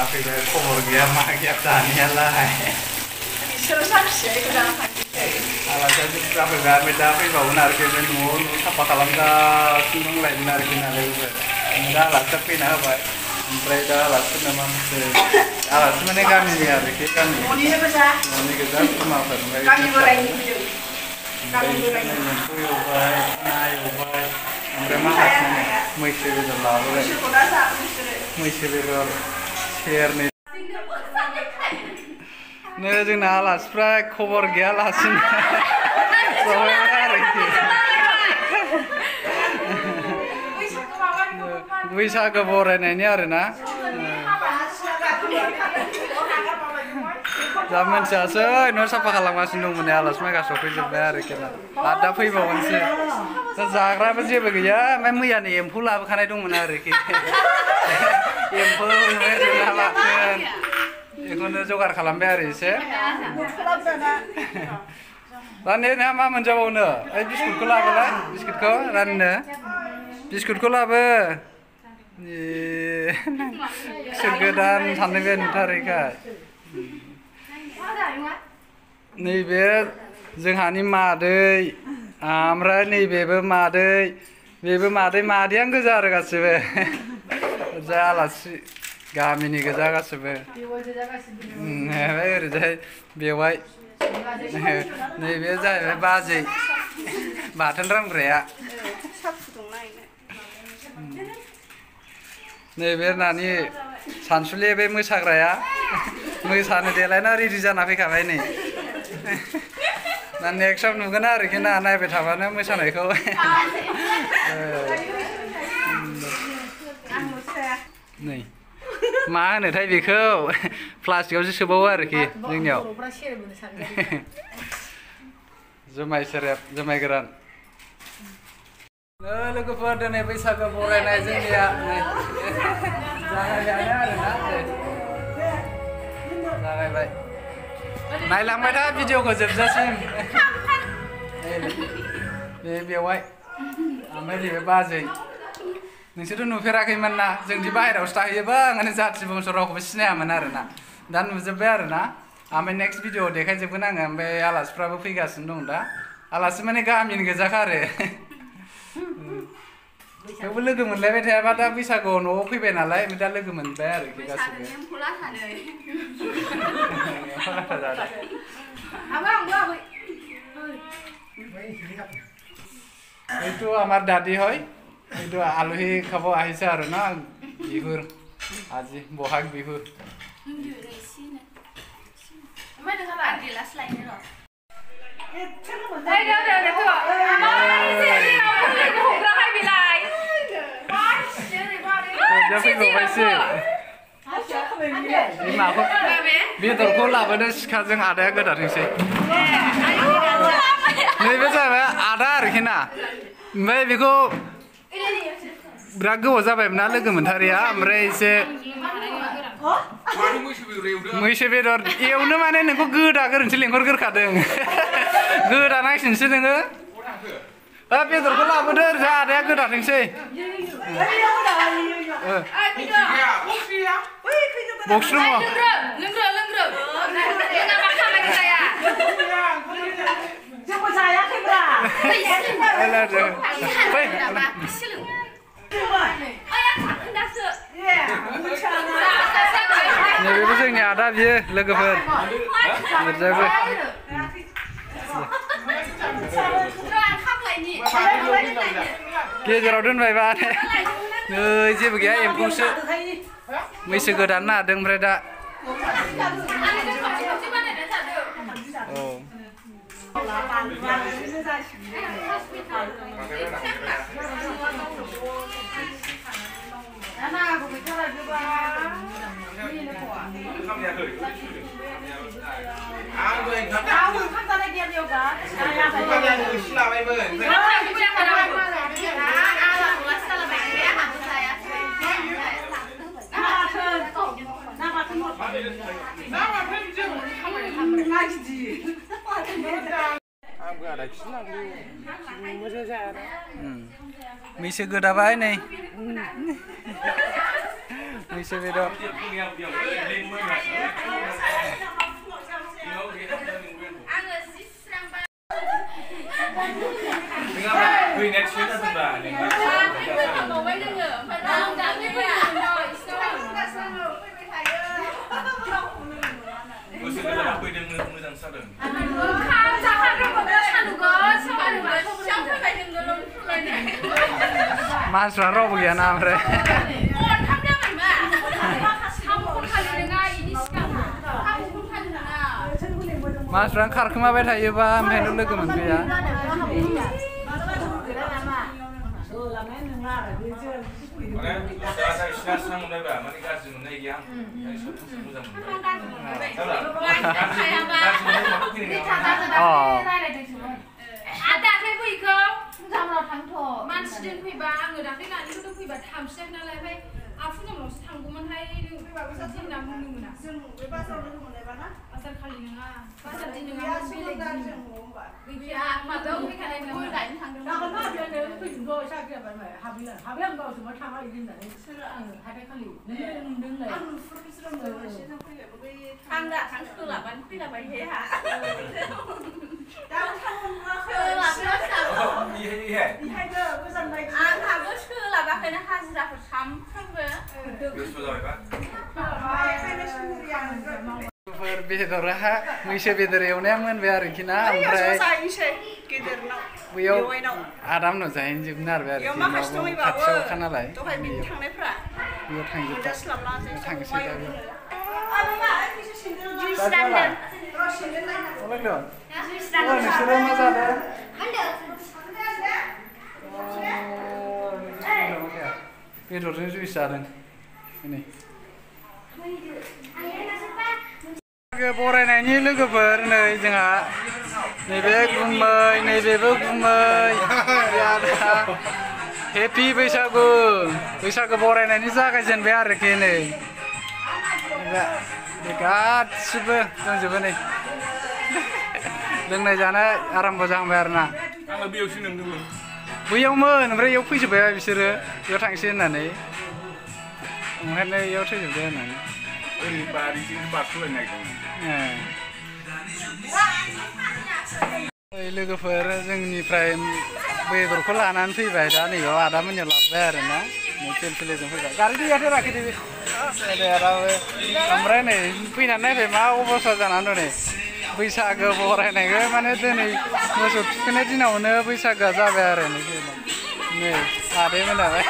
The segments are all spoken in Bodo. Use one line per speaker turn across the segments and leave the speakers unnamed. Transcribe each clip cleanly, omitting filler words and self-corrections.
जाफैबाय खबर गैया मा गैया दानियालाय
बिसोरो सानसेया गोदान थांसै
आलासिया जाफैबाय ओमफ्राय दा फैबावगोन आरोखि बे न'आव साफा खालामगासिनो दंलायमोन आरोखि नालाय दा आलासिया फैना होबाय ओमफ्राय दा आलासिफोरनो मा मोनसे आलासि माने गामिनि आरोखि न'नि गोजा खुरमाफोर ओमफ्राय एम्फौ एवबाय ना एवबाय ओमफ्राय माखासे मैसो बेदर लाबोबाय मैसो बेदर सेरनै नो जोंना आलासिफ्रा खबर गैयालासिनो जाबाय आरोखि बैसागो बरायनायनि आरोना दा मोनथियासै न' साफा खालामगासिनो दंमोन आलासि माइगा सफैजोब्बाय आरोखि ना आरो दा फैबावनोसै दा जाग्राबो जेबो गैया ओमफ्राय मैयानो एम्फौ लाबोखानाय दंमोन आरोखि एम्फौ जोंना बाथोन बेखौनो जगार खालामबाय आरो एसे दा नोंहा मा मोनजाबावनो ओइ बिस्कुटखौ लाबोलाय बिस्कुटखौ राननो बिस्कुटखौ लाबो बिस्कुट गोदान सानदों बे नुथारैखाय नैबे जोंहानि मादै ओमफ्राय नैबेबो मादै बेबो मादै मादैयानो गोजा आरो गासिबो जा आलासि गामिनि गोजा गासिबो ओरैजाय बेवाय नैबे जाहैबाय बाजै बाथोन रानग्राया नैबे नानि सानसुलि बे मोसाग्राया मोसानो देलायना रेडि जाना फैखाबाय नै दा नेक्स्टआव नुगोन आरोखि ना नायबाय थाबानो मोसानायखौ नै मा होनोथाय बेखौ प्लास्टिकआवसो सोबावो आरोखि जोंनियाव जुमाय सेरेब जुमाय गोरान लोगोफोर दिनै बैसागो बरायनाय जोंनिया जागायबायानो आरोना जागायबाय नायलांबाय था भिडिअखौ जोबजासिम बे बेवाय ओमफ्राय नैबे बाजै नोंसोरथ' नुफेराखैमोन ना जोंदि बाहेरायावसो थाहैयोबा ओंखायनो जाथि बंस' रावखौबो सिनायामोन आरोना दा नुजोब्बाय आरोना ओमफ्राय नेक्स्ट भिडिअ देखायजोबगोन आङो ओमफ्राय आलासिफ्राबो फैगासिनो दं दा आलासि माने गामिनि गोजाखा आरो थेवबो लोगो मोनलायबाय थायाबा दा बैसागुआव न'आव फैबाय नालाय दा लोगो मोनबाय आरोखि गासिबो এইটো আমার দাদি হয় এইটো আলহী খাব আহিছে আৰু না বিহুৰ আজি বহাগ বিহু बेदरखौ लाबोदो सिखाजों आदाया गोदाथोंसै नैबे जाबाय आदा आरोखि ना ओमफ्राय बेखौ बिराद गोबाव जाबायमोन ना लोगो मोनथारिया ओमफ्राय एसे मैसो बेदर एवनो माने नोंखौ गोदागोरनोसो लेंहरगोरखादों गोदानांसिनोसो नोङो बेदरखौ लाबोदो ओरैजा आदाया गोदाथोंसै बक्स दङ नैबेबो जोंनि आदा बियो लोगोफोर ओरैजायबो गेजेराव दोनबायबा नै जेबो गैया एम्फौसो मैसो गोदान नादों ओमफ्राय दा मैसो गोदाबाय नै मैसो बेदर मानसिफ्रा रावबो गैयाना ओमफ्राय मानसिफ्रा खारखोमाबाय थायोबा ओमफ्रायनो लोगो मोनफैया
मानसिजों फैबा आङो दाख्लै नानिखौथ' फैबा थांफिनाखै नालाय ओमफ्राय आफुनावसो थांगौमोनहाय बिदि होनना बुंदोंमोन बे बाजाराव लोगो मोनलायबा ना बाजार खालि नङा बाजार दिन नङा बेलेग दिन गैया माबायाव फैखानाय गय गायनो थांदोंमोन दाखालि हाबैयानो फैफिनगौ साख्रियाबा हाबैयां गावसो मा थाङा बिदि होननानै सोर आङो हाथाय खालि नोंलाय आं नुफुरखौसो फैयो आं दा थां सोलाबानो फैलाबाय हे हा आंहाबो सोलाबाखैनो हाजिराफोर सामफ्रामबो
बेदरा मैसो बेदर एवनाया मोनबाय आरोखि ना ओमफ्राय बैयाव आदामनाव जाहैजोबनो आरो खाथियावखा नालाय बेयाव थांसै दा नोंसोरो मा जादों बेदरजों जुइस जादों बरायनायनि लोगोफोर नै जोंहा नैबे गुमै नैबेबो गुमै हेपि बैसागु बैसागु बरायनायनि जागायजेनबाय आरोखि नै गासिबो दंजोबो नै लोंनाय जानाय आराम्भ जाहांबाय आरोना
आंना बेयावसो नोंदोंमोन
बैयावमोन ओमफ्राय इयाव फैजोब्बाय बिसोरो बेयाव थांसै होननानै ओंखायनो इयाव थैजोबबाय होननानै
ओरै बारिजों बारस'लायनो नागिरदोंमोन
लोगोफोर जोंनिफ्राय बेदरखौ लानानै फैबाय दा नैयाव आदामोननियाव लाबोबाय आरोना फिलफिलिजों फैबाय गारि दैयाथेराखै दे ओमफ्राय नै फैनानै नायबाय मा अबस्था जानानै दं नै बैसागो बरायनायखौ माने दिनै मोसौ थुखैनाय दिनावनो बैसागोआ जाबाय आरो नै आदैमोनालाय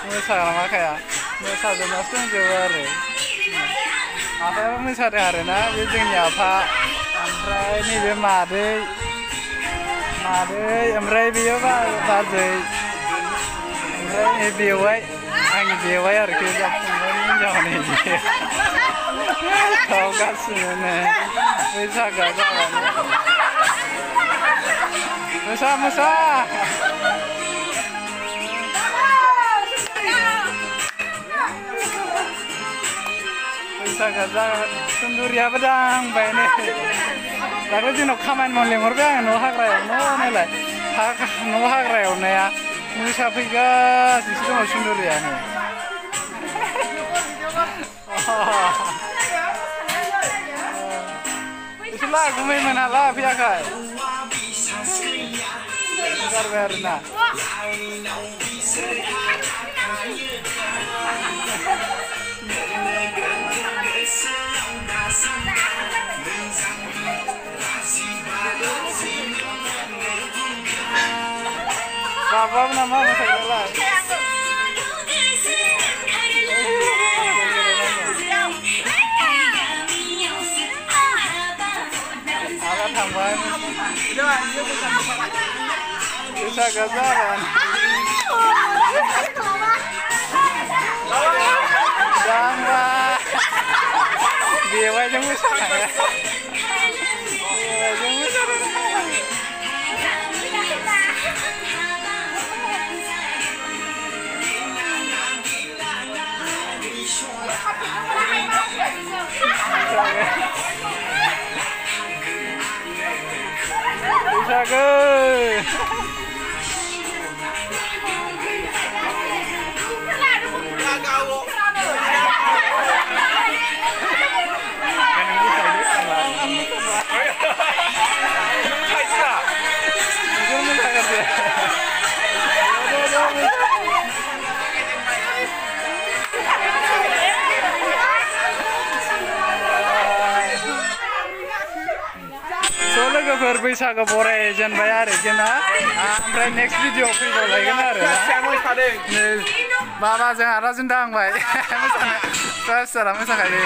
मोसाग्रामाखाया मोसाजोबनासो दंजोबो आरो आफायाबो मोसादों आरोना बे जोंनि आफा ओमफ्राय नैबे मादै ओमफ्राय बेयो बाजै ओमफ्राय नै बेवाइ आंनि बेवाइ आरोखि फंबायनि हिनजाव नै गावगासिनो नै बैसागोआ जाबाय मोसा बैसागोआ जाबाय सुन्दुरियाबो दांबाय नै दाथ' जोंनाव खामानि मावनो लेंहरबाय आङो न' हाग्रायावनो नालाय न' हाग्रा एवनाया मोसाफैगासिनो दङ सुन्दुरियानो एसे लागुमै मोनाला फैयाखै गारबाय आरोना बाबाबो नामा मोसाग्रालाय आगा थांबाय बैसागोआ जाबाय जांबा बेवाइजों मोसानाया बेवाइजों मोसानाया बैसागो बैसागो बरायजेनबाय आरोखि ना ओमफ्राय नेक्स्ट भिडिअ फैबावलायगोन आरो बाबाजों आदाजों दांबाय मोसानो फिसाला मोसाखायो